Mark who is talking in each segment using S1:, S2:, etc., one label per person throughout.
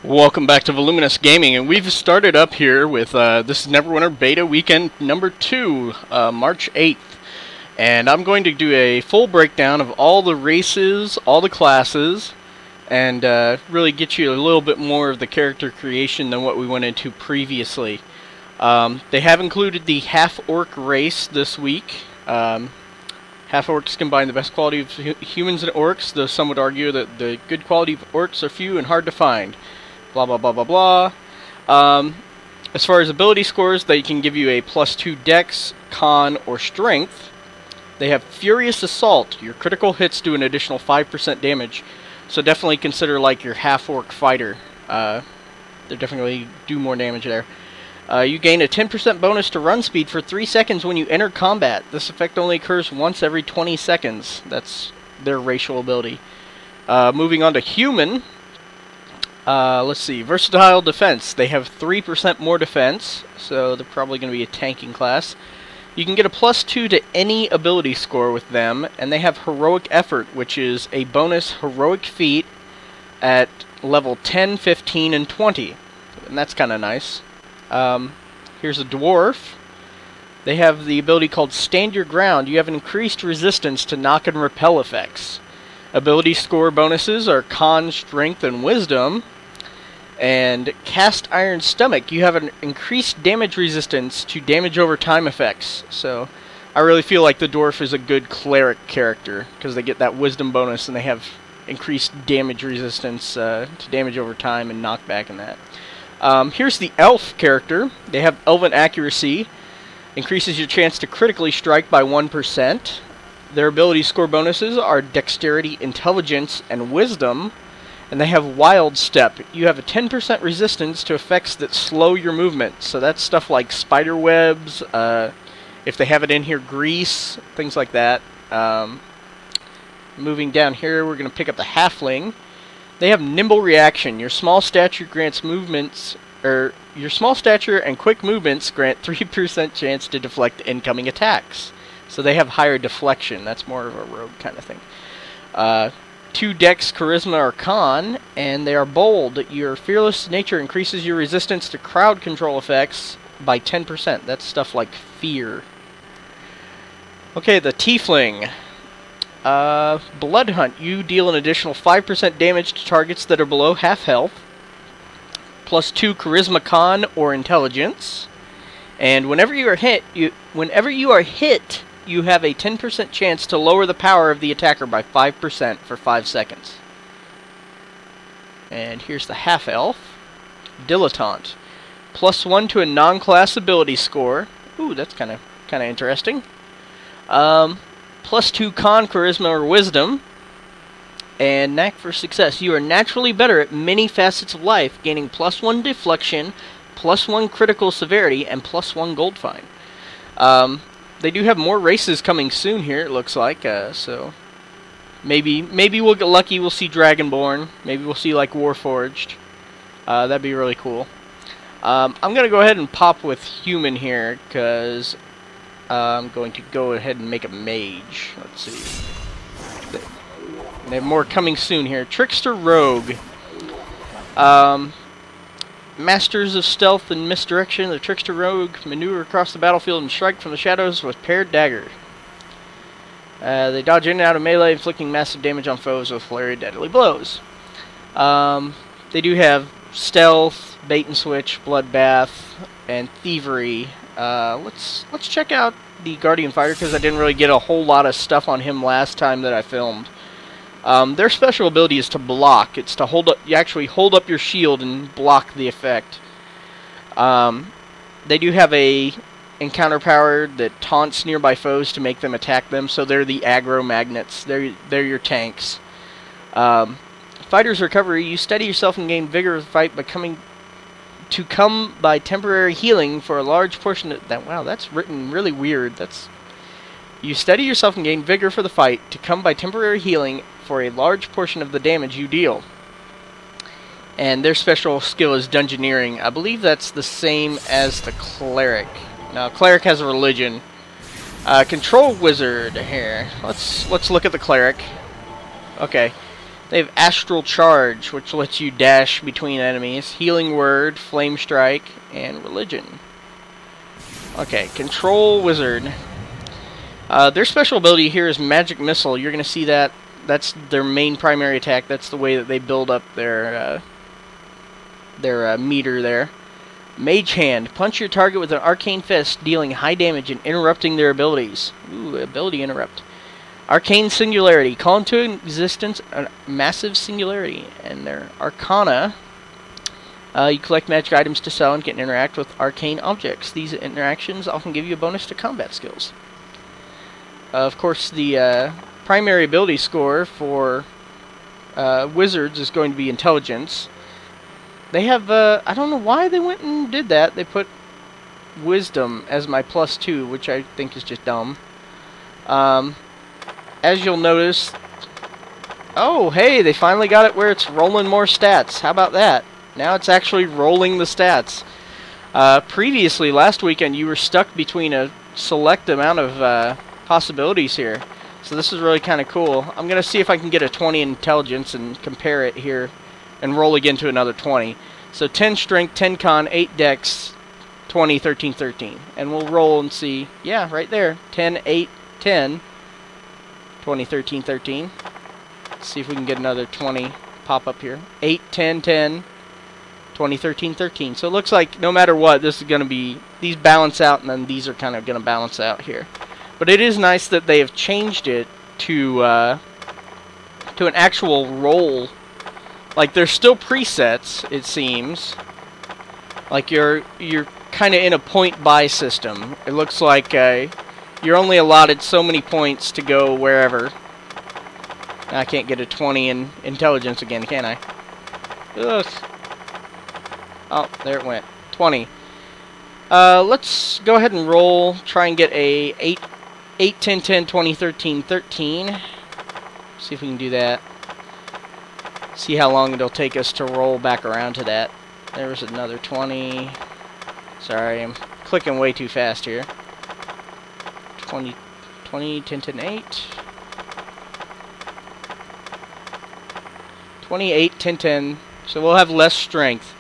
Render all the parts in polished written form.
S1: Welcome back to Velluminous Gaming, and we've started up here with, this is Neverwinter Beta Weekend number 2, March 8th. And I'm going to do a full breakdown of all the races, all the classes, and really get you a little bit more of the character creation than what we went into previously. They have included the half-orc race this week. Half-orcs combine the best quality of humans and orcs, though some would argue that the good quality of orcs are few and hard to find. Blah blah blah blah blah. As far as ability scores, they can give you a +2 Dex, Con, or Strength. They have Furious Assault. Your critical hits do an additional 5% damage, so definitely consider like your half-orc fighter. They definitely do more damage there. You gain a 10% bonus to run speed for 3 seconds when you enter combat. This effect only occurs once every 20 seconds. That's their racial ability. Moving on to human. Let's see, versatile defense. They have 3% more defense, so they're probably going to be a tanking class. You can get a +2 to any ability score with them, and they have heroic effort, which is a bonus heroic feat at level 10, 15, and 20. And that's kind of nice. Here's a dwarf. They have the ability called Stand Your Ground. You have an increased resistance to knock and repel effects. Ability score bonuses are Con, Strength, and Wisdom. And Cast Iron Stomach, you have an increased damage resistance to damage over time effects. So I really feel like the dwarf is a good cleric character, because they get that Wisdom bonus and they have increased damage resistance to damage over time and knockback and that. Here's the elf character. They have Elven Accuracy. Increases your chance to critically strike by 1%. Their ability score bonuses are Dexterity, Intelligence, and Wisdom. And they have Wild Step. You have a 10% resistance to effects that slow your movement. So that's stuff like spider webs, if they have it in here, grease, things like that. Moving down here, we're going to pick up the Halfling. They have Nimble Reaction. Your small stature grants movements, or your small stature and quick movements grant 3% chance to deflect incoming attacks. So they have higher deflection. That's more of a rogue kind of thing. 2 Dex, Charisma, or Con, and they are bold. Your fearless nature increases your resistance to crowd control effects by 10%. That's stuff like fear. Okay, the Tiefling. Blood Hunt. You deal an additional 5% damage to targets that are below half health. +2 Charisma, Con, or Intelligence. And whenever you are hit, you have a 10% chance to lower the power of the attacker by 5% for 5 seconds. And here's the half-elf. Dilettante. +1 to a non-class ability score. Ooh, that's kind of interesting. +2 Con, Charisma, or Wisdom. And Knack for Success. You are naturally better at many facets of life, gaining +1 Deflection, +1 Critical Severity, and +1 Gold Fine. They do have more races coming soon here, it looks like, so maybe we'll get lucky, we'll see Dragonborn, maybe we'll see like Warforged. That'd be really cool. I'm going to go ahead and pop with Human here, because I'm going to go ahead and make a Mage. Let's see. They have more coming soon here. Trickster Rogue. Masters of Stealth and Misdirection, the Trickster Rogue maneuver across the battlefield and strike from the shadows with paired dagger. They dodge in and out of melee, inflicting massive damage on foes with flurry of deadly blows. They do have Stealth, Bait and Switch, Bloodbath, and Thievery. Let's check out the Guardian Fighter, because I didn't really get a whole lot of stuff on him last time that I filmed. Their special ability is to block. It's to hold up. You actually hold up your shield and block the effect. They do have a encounter power that taunts nearby foes to make them attack them. So they're the aggro magnets. They're your tanks. Fighter's Recovery. You steady yourself and gain vigor of the fight by come by temporary healing for a large portion of that. Wow, that's written really weird. You steady yourself and gain vigor for the fight to come by temporary healing for a large portion of the damage you deal. And their special skill is Dungeoneering. I believe that's the same as the Cleric. Now, Cleric has a religion. Control Wizard here. Let's look at the Cleric. Okay. They have Astral Charge, which lets you dash between enemies, Healing Word, Flame Strike, and Religion. Okay, Control Wizard. Their special ability here is Magic Missile. You're going to see that. That's their main primary attack. That's the way that they build up their meter there. Mage Hand. Punch your target with an Arcane Fist, dealing high damage and interrupting their abilities. Ooh, ability interrupt. Arcane Singularity. Call into existence a massive singularity. And their Arcana. You collect magic items to sell and can interact with arcane objects. These interactions often give you a bonus to combat skills. Of course, the primary ability score for wizards is going to be Intelligence. They have, I don't know why they went and did that. They put Wisdom as my +2, which I think is just dumb. As you'll notice, oh, hey, they finally got it where it's rolling more stats. How about that? Now it's actually rolling the stats. Previously, last weekend, you were stuck between a select amount of possibilities here. So this is really kind of cool. I'm going to see if I can get a 20 intelligence and compare it here and roll again to another 20. So 10 strength, 10 con, 8 dex, 20, 13, 13. And we'll roll and see. Yeah, right there. 10, 8, 10, 20, 13, 13. Let's see if we can get another 20 pop up here. 8, 10, 10, 20, 13, 13. So it looks like no matter what, this is going to be, these balance out, and then these are kind of going to balance out here. But it is nice that they have changed it to an actual roll. Like, there's still presets, it seems. Like, you're kind of in a point buy system. It looks like you're only allotted so many points to go wherever. I can't get a 20 in intelligence again, can I? Ugh. Oh, there it went. 20. Let's go ahead and roll. Try and get a 8, 10, 10, 20, 13, 13. See if we can do that. See how long it'll take us to roll back around to that. There was another 20. Sorry, I'm clicking way too fast here. 20, 20, 10, 10, 8. 28, 10, 10. So we'll have less strength.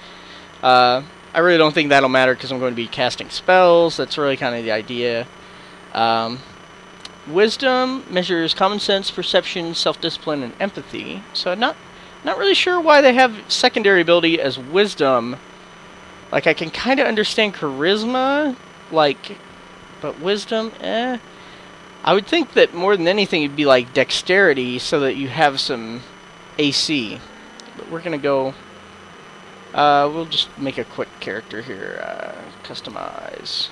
S1: I really don't think that'll matter because I'm going to be casting spells. That's really kind of the idea. Wisdom measures common sense, perception, self-discipline, and empathy. So not really sure why they have secondary ability as wisdom. Like, I can kind of understand charisma, like, but wisdom, eh. I would think that more than anything it'd be like dexterity so that you have some AC. But we're gonna go, we'll just make a quick character here, customize.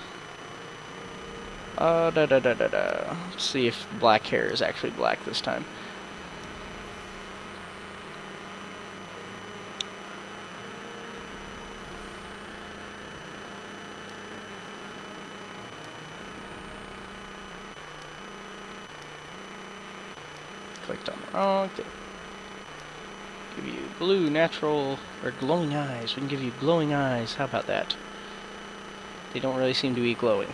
S1: Let's see if black hair is actually black this time. Clicked on the wrong thing. Give you blue, natural, or glowing eyes. We can give you glowing eyes. How about that? They don't really seem to be glowing.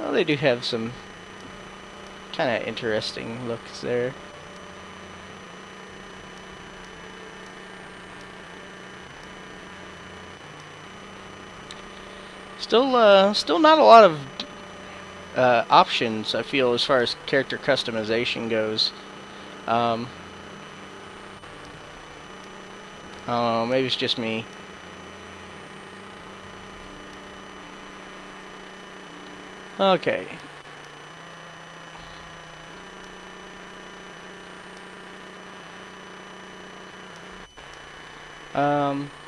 S1: Well, they do have some kind of interesting looks there. Still not a lot of options, I feel, as far as character customization goes. Oh, maybe it's just me. Okay.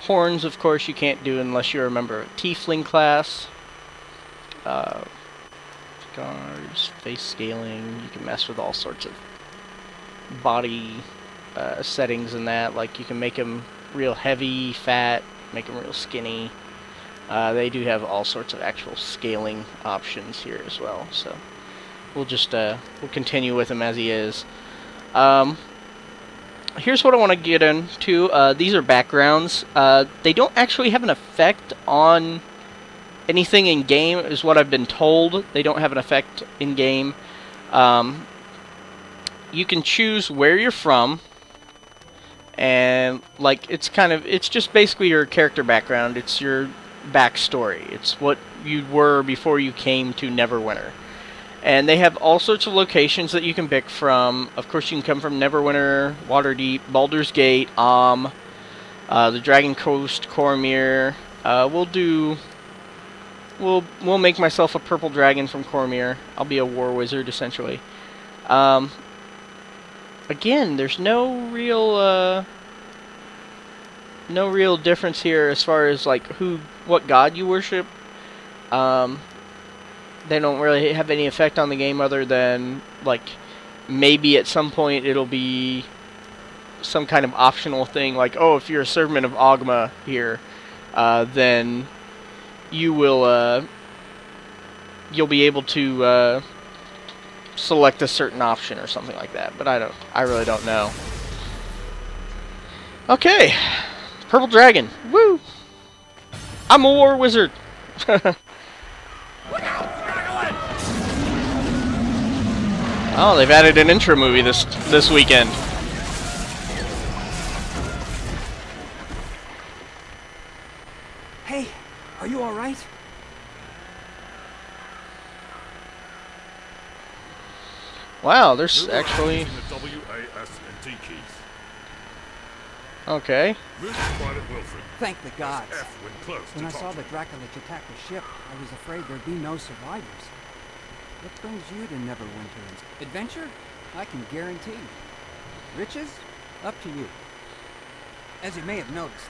S1: Horns, of course, you can't do unless you're a member of Tiefling class. Scars, face scaling, you can mess with all sorts of body settings and that. Like, you can make them real heavy, fat, make them real skinny. They do have all sorts of actual scaling options here as well, so we'll just we'll continue with him as he is. Here's what I want to get into. These are backgrounds. They don't actually have an effect on anything in game, is what I've been told. They don't have an effect in game. You can choose where you're from, and like it's just basically your character background. It's your backstory. It's what you were before you came to Neverwinter. And they have all sorts of locations that you can pick from. Of course, you can come from Neverwinter, Waterdeep, Baldur's Gate, the Dragon Coast, Cormyr. We'll make myself a purple dragon from Cormyr. I'll be a war wizard essentially. Again, there's no real difference here as far as like what god you worship. They don't really have any effect on the game other than like maybe at some point it'll be some kind of optional thing like, oh, if you're a servant of Ogma here, then you'll be able to select a certain option or something like that, but I really don't know. Okay, purple dragon, woo! I'm a war wizard. Oh, they've added an intro movie this weekend.
S2: Hey, are you all right?
S1: Wow, there's actually... Okay.
S2: Thank the gods. When I saw the Dracolich attack the ship, I was afraid there'd be no survivors. What brings you to Neverwinter? Adventure? I can guarantee. Riches? Up to you. As you may have noticed,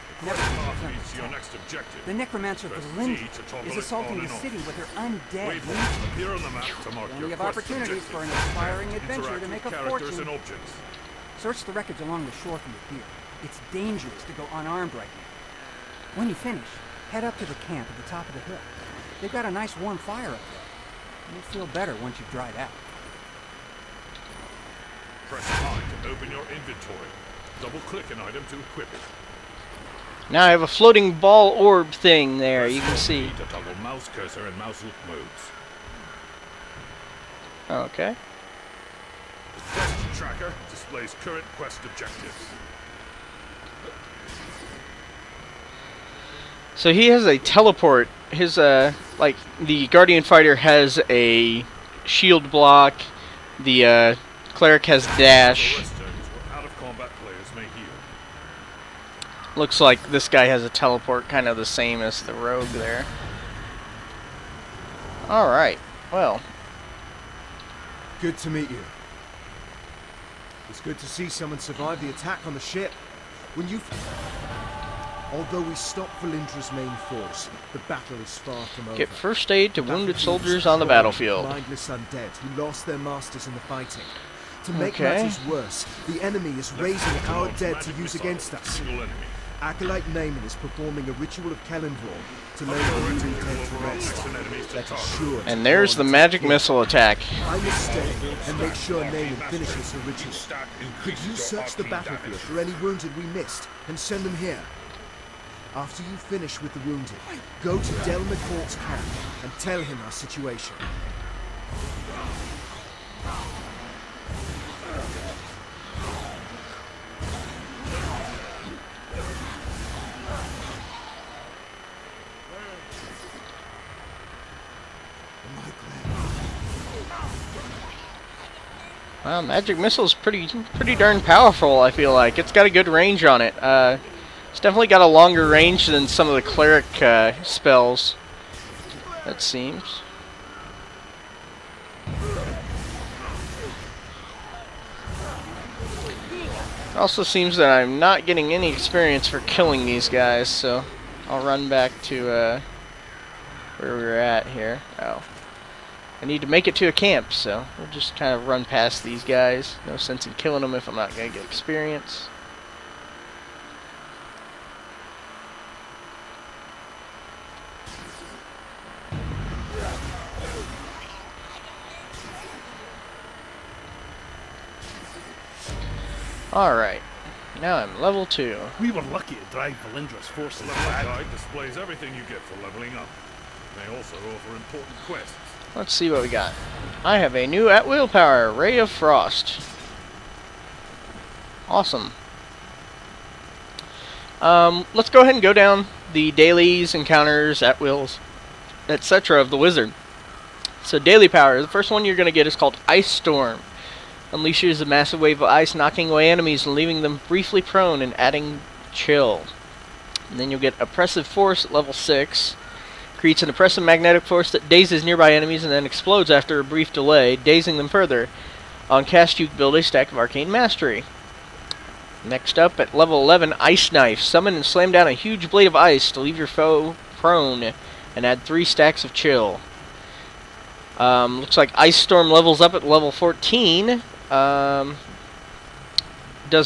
S3: your next objective.
S2: the necromancer Belinda is assaulting the city with her undead. Plenty of opportunities for an inspiring adventure to make a fortune. Search the wreckage along the shore from the pier. It's dangerous to go unarmed right now. When you finish, head up to the camp at the top of the hill. They've got a nice warm fire up there. You'll feel better once you've dried out.
S3: Press I to open your inventory. Double-click an item to equip it.
S1: Now I have a floating ball orb thing there, you can see.
S3: To toggle mouse cursor and mouse look modes.
S1: Okay.
S3: The quest tracker displays current quest objectives.
S1: So he has a teleport. His like the Guardian Fighter has a shield block. The cleric has dash. Looks like this guy has a teleport, kind of the same as the rogue there. All right. Well.
S4: Good to meet you. It's good to see someone survive the attack on the ship. Although we stopped Valindra's main force, the battle is far from over.
S1: Get first aid to wounded soldiers on the battlefield.
S4: Mindless undead who lost their masters in the fighting. To make matters worse, the enemy is raising our dead to use against us. Acolyte Naaman is performing a ritual of Kellenvor to lay the wounded dead to rest. That is sure.
S1: And there's the magic missile attack.
S4: I must stay and make sure Naaman finishes her ritual. Could you search the battlefield for any wounded we missed and send them here? After you finish with the wounded, go to Del McCourt's camp and tell him our situation.
S1: Well, magic missile's pretty darn powerful, I feel like. It's got a good range on it. It's definitely got a longer range than some of the cleric spells, that seems. It also seems that I'm not getting any experience for killing these guys, so I'll run back to where we were at here. Oh. I need to make it to a camp, so we'll just kind of run past these guys. No sense in killing them if I'm not going to get experience. Alright, now I'm level 2.
S5: We were lucky to drive Valindra's forces.
S3: The level guide displays everything you get for leveling up. It may also offer important quests.
S1: Let's see what we got. I have a new at-will power, Ray of Frost. Awesome. Let's go ahead and go down the dailies, encounters, at-wills, etc. of the wizard. So daily power, the first one you're going to get is called Ice Storm. Unleashes a massive wave of ice, knocking away enemies and leaving them briefly prone and adding chill. And then you'll get Oppressive Force at level 6. Creates an oppressive magnetic force that dazes nearby enemies and then explodes after a brief delay, dazing them further. On cast, you build a stack of Arcane Mastery. Next up, at level 11, Ice Knife. Summon and slam down a huge blade of ice to leave your foe prone and add 3 stacks of chill. Looks like Ice Storm levels up at level 14. Does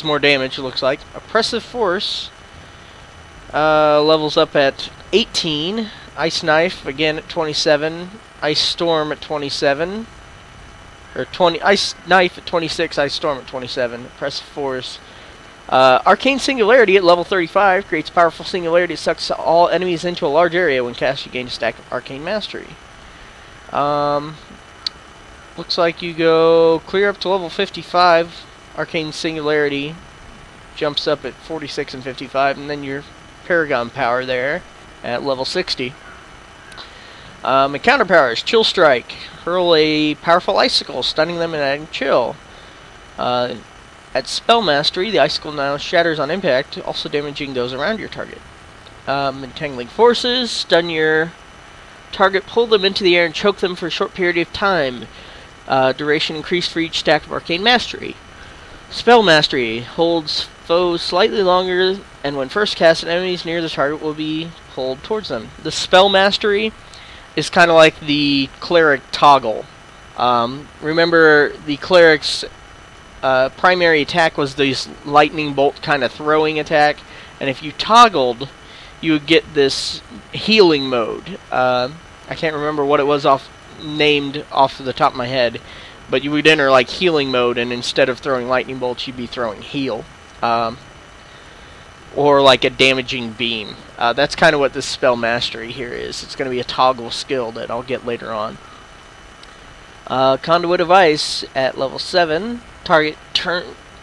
S1: more damage, it looks like. Oppressive Force levels up at 18. Ice Knife, again at 27. Ice Storm at 27. Or 20. Ice Knife at 26. Ice Storm at 27. Oppressive Force. Arcane Singularity at level 35 creates powerful singularity that sucks all enemies into a large area. When cast, you gain a stack of Arcane Mastery. Looks like you go clear up to level 55. Arcane Singularity jumps up at 46 and 55, and then your Paragon power there at level 60. Encounter powers, Chill Strike. Hurl a powerful icicle, stunning them and adding chill. At Spell Mastery, the icicle now shatters on impact, also damaging those around your target. Entangling Forces, stun your target, pull them into the air and choke them for a short period of time. Duration increased for each stack of Arcane Mastery. Spell Mastery holds foes slightly longer, and when first cast, enemies near the target will be pulled towards them. The Spell Mastery is kind of like the Cleric toggle. Remember, the Cleric's primary attack was this lightning bolt kind of throwing attack, and if you toggled, you would get this healing mode. I can't remember what it was named off the top of my head, but you would enter like healing mode, and instead of throwing lightning bolts, you'd be throwing heal. Or like a damaging beam. That's kind of what this Spell Mastery here is. It's going to be a toggle skill that I'll get later on. Conduit of Ice at level 7. Turns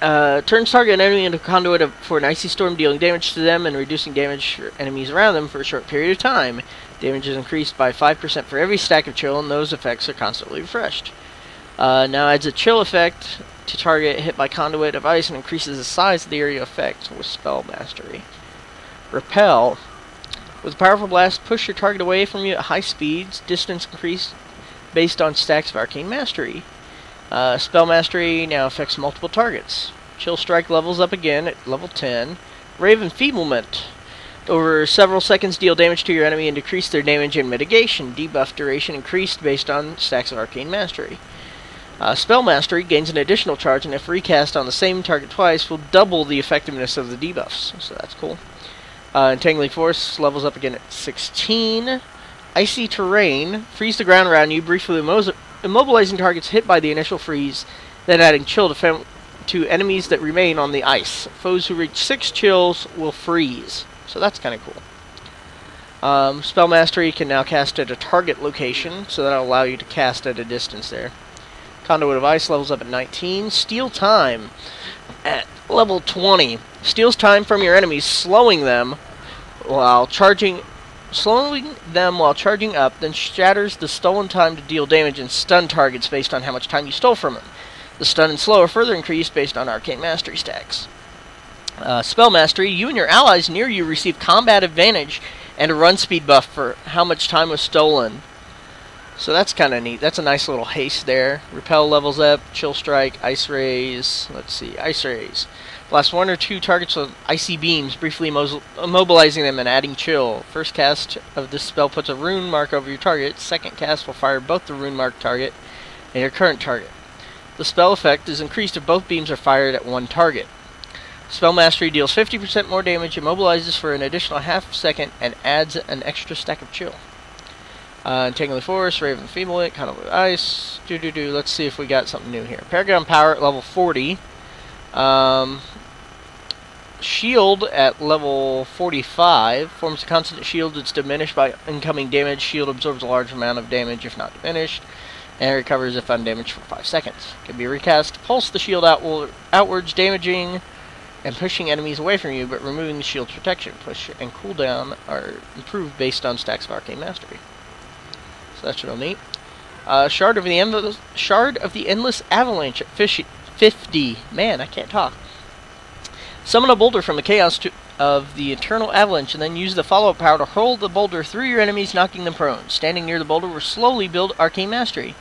S1: target enemy into a conduit for an icy storm, dealing damage to them and reducing damage for enemies around them for a short period of time. Damage is increased by 5% for every stack of chill, and those effects are constantly refreshed. Now adds a chill effect to target hit by conduit of ice and increases the size of the area effect with Spell Mastery. Repel. With a powerful blast, push your target away from you at high speeds. Distance increased based on stacks of Arcane Mastery. Spell Mastery now affects multiple targets. Chill Strike levels up again at level 10. Rave Enfeeblement. Over several seconds, deal damage to your enemy and decrease their damage and mitigation. Debuff duration increased based on stacks of Arcane Mastery. Spell Mastery gains an additional charge, and if recast on the same target twice, will double the effectiveness of the debuffs. So that's cool. Entangling Force levels up again at 16. Icy Terrain. Freeze the ground around you, briefly immobilizing targets hit by the initial freeze, then adding chill to enemies that remain on the ice. Foes who reach 6 chills will freeze. So that's kind of cool. Spell Mastery can now cast at a target location, so that'll allow you to cast at a distance there. Conduit of Ice levels up at 19. Steal Time at level 20. Steals time from your enemies, slowing them while charging up, then shatters the stolen time to deal damage and stun targets based on how much time you stole from them. The stun and slow are further increased based on Arcane Mastery stacks. Spell Mastery. You and your allies near you receive combat advantage and a run speed buff for how much time was stolen. So that's kind of neat. That's a nice little haste there. Repel levels up. Chill Strike. Ice Rays. Let's see. Ice Rays. Blast 1 or 2 targets with icy beams, briefly immobilizing them and adding chill. First cast of this spell puts a rune mark over your target. Second cast will fire both the rune mark target and your current target. The spell effect is increased if both beams are fired at one target. Spell Mastery deals 50% more damage, immobilizes for an additional half second, and adds an extra stack of chill. Entangling Force, Rave Enfeeblement, Conduit of Ice. Let's see if we got something new here. Paragon Power at level 40. shield at level 45 forms a constant shield that's diminished by incoming damage. Shield absorbs a large amount of damage if not diminished, and recovers if undamaged for 5 seconds. Can be recast. Pulse the shield outwards, damaging and pushing enemies away from you, but removing the shield's protection. Push and cooldown are improved based on stacks of Arcane Mastery. So that's real neat. Shard of the Endless Avalanche at 50. Man, I can't talk. Summon a boulder from the chaos of the Eternal Avalanche, and then use the follow-up power to hurl the boulder through your enemies, knocking them prone. Standing near the boulder will slowly build Arcane Mastery.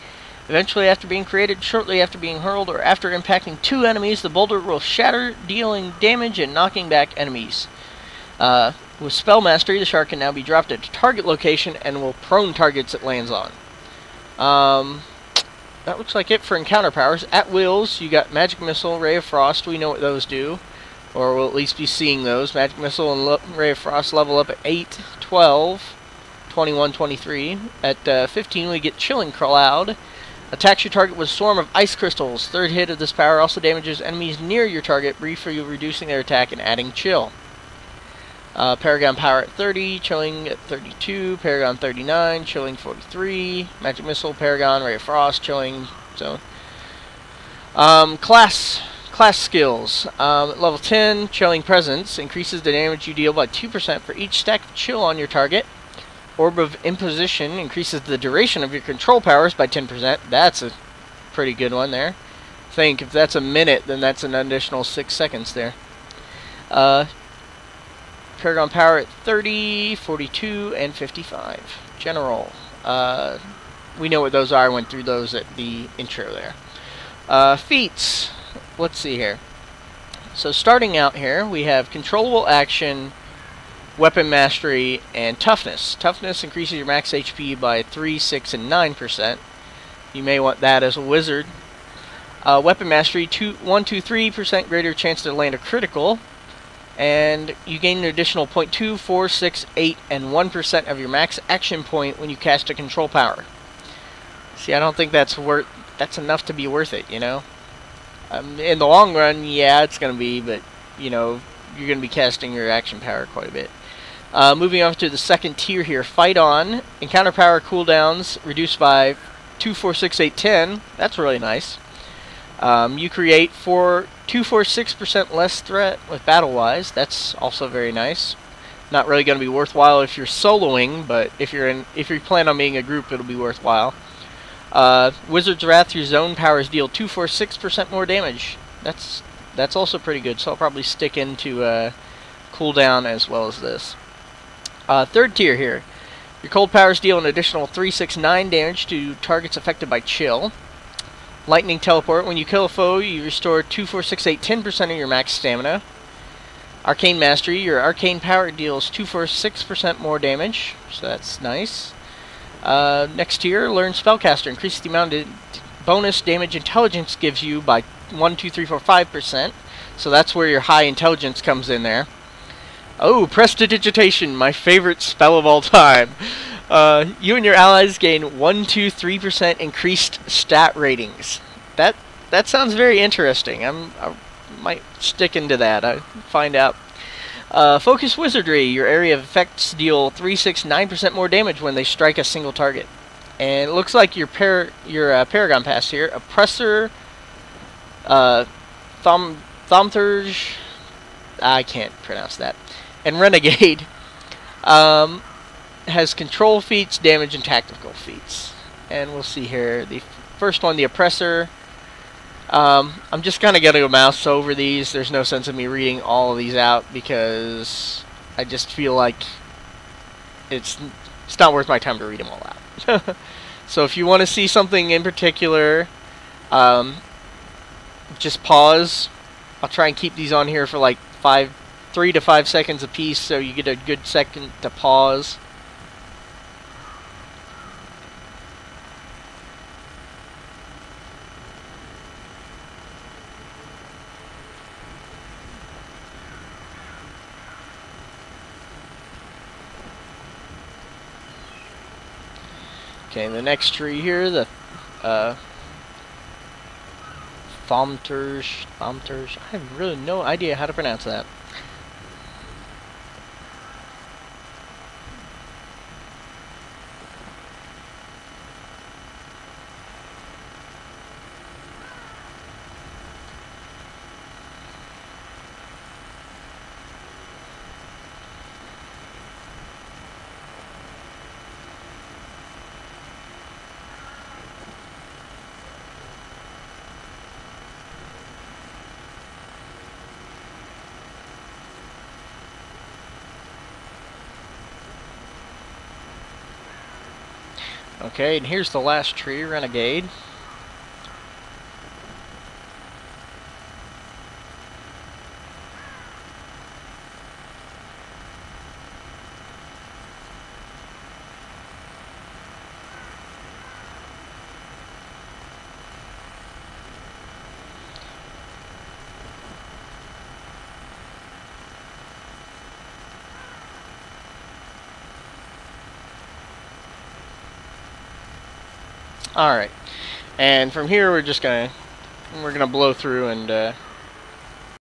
S1: Eventually, after being created, shortly after being hurled, or after impacting 2 enemies, the boulder will shatter, dealing damage and knocking back enemies. With Spell Mastery, the shard can now be dropped at a target location and will prone targets it lands on. That looks like it for encounter powers. At wills, you got Magic Missile, Ray of Frost. We know what those do, or we'll at least be seeing those. Magic Missile and Ray of Frost level up at 8, 12, 21, 23. At 15, we get Chilling Cloud. Attacks your target with a swarm of ice crystals. Third hit of this power also damages enemies near your target, briefly reducing their attack and adding chill. Paragon power at 30, chilling at 32, Paragon 39, chilling 43, Magic Missile, Paragon, Ray of Frost, chilling zone. Class skills. Level 10, Chilling Presence, increases the damage you deal by 2% for each stack of chill on your target. Orb of Imposition increases the duration of your control powers by 10%. That's a pretty good one there. Think if that's a minute, then that's an additional 6 seconds there. Paragon power at 30, 42, and 55. General. We know what those are. I went through those at the intro there. Feats. Let's see here. So starting out here, we have Controllable Action, Weapon Mastery, and Toughness. Toughness increases your max HP by 3, 6, and 9%. You may want that as a wizard. Weapon Mastery, 1, 2, 3% greater chance to land a critical. And you gain an additional 0.2, 4, 6, 8, and 1% of your max action point when you cast a control power. See, I don't think that's enough to be worth it, you know? In the long run, yeah, it's going to be, but, you know, you're going to be casting your action power quite a bit. Moving on to the second tier here, Fight On. Encounter power cooldowns reduced by 2, 4, 6, 8, 10. That's really nice. You create 2, 4, 6% less threat with Battle-Wise. That's also very nice. Not really going to be worthwhile if you're soloing, but if you plan on being a group, it'll be worthwhile. Wizard's Wrath, your zone powers deal 2, 4, 6% more damage. That's also pretty good, so I'll probably stick into cooldown as well as this. Third tier here. Your cold powers deal an additional 3, 6, 9 damage to targets affected by chill. Lightning Teleport. When you kill a foe, you restore 2, 4, 6, 8, 10% of your max stamina. Arcane Mastery. Your arcane power deals 2, 4, 6% more damage, so that's nice. Next tier, Learn Spellcaster. Increases the amount of bonus damage intelligence gives you by 1, 2, 3, 4, 5%. So that's where your high intelligence comes in there. Oh, Prestidigitation, my favorite spell of all time. You and your allies gain 1, 2, 3% increased stat ratings. That sounds very interesting. I might stick into that. I'll find out. Focus Wizardry. Your area of effects deal 3, 6, 9% more damage when they strike a single target. And it looks like your Paragon Pass here. Oppressor, Thaumaturge, I can't pronounce that, and Renegade has control feats, damage, and tactical feats. And we'll see here. The first one, the Oppressor. I'm just kind of going to mouse over these. There's no sense of me reading all of these out because I just feel like it's not worth my time to read them all out. So if you want to see something in particular, just pause. I'll try and keep these on here for like 3 to 5 seconds a piece, so you get a good second to pause. Okay, the next tree here, the Thaumaturge. I have really no idea how to pronounce that. Okay, and here's the last tree, Renegade. Alright, and from here we're gonna blow through and